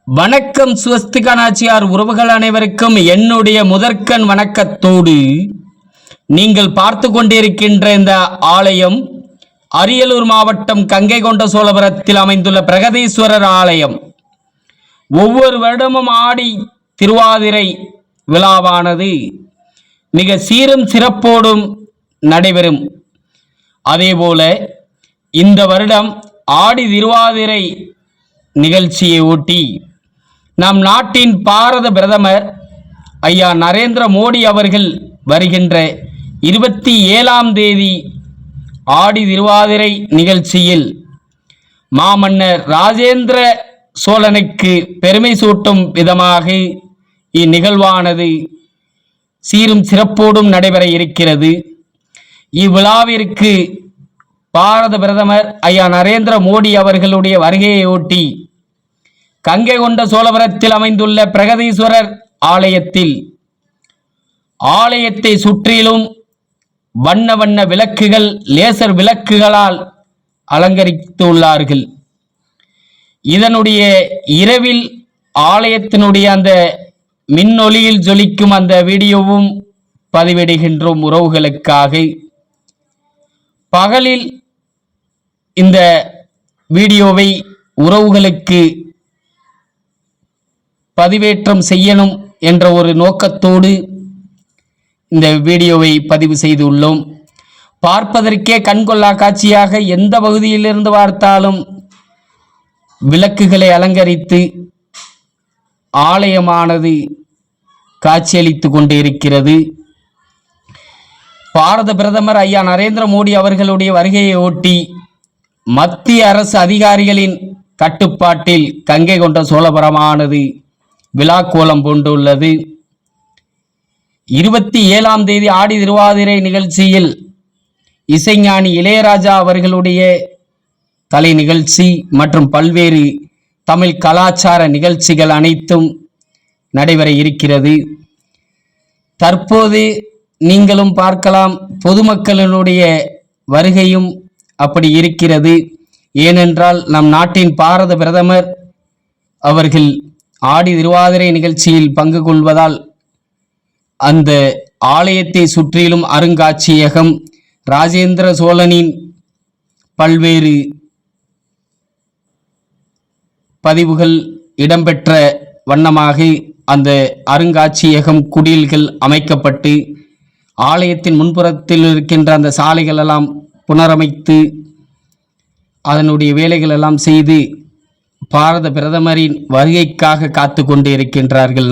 வணக்கம் சுவஸ்திகா நாச்சியார் உறவுகள் அனைவருக்கும் என்னுடைய முதற்கண் வணக்கத்தோடு நீங்கள் பார்த்து கொண்டிருக்கின்ற இந்த ஆலயம் அரியலூர் மாவட்டம் கங்கை கொண்ட சோழபுரத்தில் அமைந்துள்ள பிரகதீஸ்வரர் ஆலயம். ஒவ்வொரு வருடமும் ஆடி திருவாதிரை விழாவானது மிக சீரும் சிறப்போடும் நடைபெறும். அதேபோல இந்த வருடம் ஆடி திருவாதிரை நிகழ்ச்சியை ஒட்டி நம் நாட்டின் பாரத பிரதமர் ஐயா நரேந்திர மோடி அவர்கள் வருகின்ற 27ஆம் தேதி ஆடி திருவாதிரை நிகழ்ச்சியில் மாமன்னர் ராஜேந்திர சோழனுக்கு பெருமை சூட்டும் விதமாக இந்நிகழ்வானது சீரும் சிறப்போடும் நடைபெற இருக்கிறது. இவ்விழாவிற்கு பாரத பிரதமர் ஐயா நரேந்திர மோடி அவர்களுடைய வருகையை ஒட்டி கங்கை கொண்ட சோழபுரத்தில் அமைந்துள்ள பிரகதீஸ்வரர் ஆலயத்தை சுற்றிலும் வண்ண வண்ண விளக்குகள், லேசர் விளக்குகளால் அலங்கரித்துள்ளார்கள். இதனுடைய இரவில் ஆலயத்தினுடைய அந்த மின்னொளியில் ஜொலிக்கும் அந்த வீடியோவும் பதிவிடுகின்றோம் உறவுகளுக்காக. பகலில் இந்த வீடியோவை உறவுகளுக்கு பதிவேற்றம் செய்யணும் என்ற ஒரு நோக்கத்தோடு இந்த வீடியோவை பதிவு செய்துள்ளோம். பார்ப்பதற்கே கண்கொள்ளா காட்சியாக எந்த பகுதியிலிருந்து பார்த்தாலும் விளக்குகளை அலங்கரித்து ஆலயமானது காட்சியளித்து கொண்டு இருக்கிறது. பாரத பிரதமர் ஐயா நரேந்திர மோடி அவர்களுடைய வருகையை ஒட்டி மத்திய அரசு அதிகாரிகளின் கட்டுப்பாட்டில் கங்கை கொண்ட சோழபுரமானது விழா கோலம் பூண்டுள்ளது. 27ஆம் தேதி ஆடி திருவாதிரை நிகழ்ச்சியில் இசைஞானி இளையராஜா அவர்களுடைய கலை நிகழ்ச்சி மற்றும் பல்வேறு தமிழ் கலாச்சார நிகழ்ச்சிகள் அனைத்தும் நடைபெற இருக்கிறது. தற்போது நீங்களும் பார்க்கலாம், பொதுமக்களினுடைய வருகையும் அப்படி இருக்கிறது. ஏனென்றால் நம் நாட்டின் பாரத பிரதமர் அவர்கள் ஆடி திருவாதிரை நிகழ்ச்சியில் பங்கு கொள்வதால் அந்த ஆலயத்தை சுற்றிலும் அருங்காட்சியகம், ராஜேந்திர சோழனின் பல்வேறு பதிவுகள் இடம்பெற்ற வண்ணமாக அந்த அருங்காட்சியகம் குடில்கள் அமைக்கப்பட்டு ஆலயத்தின் முன்புறத்தில் இருக்கின்ற அந்த சாலைகள் எல்லாம் புனரமைத்து அதனுடைய வேலைகள் எல்லாம் செய்து பாரத பிரதமரின் வருகைக்காக காத்து கொண்டு இருக்கின்றார்கள்.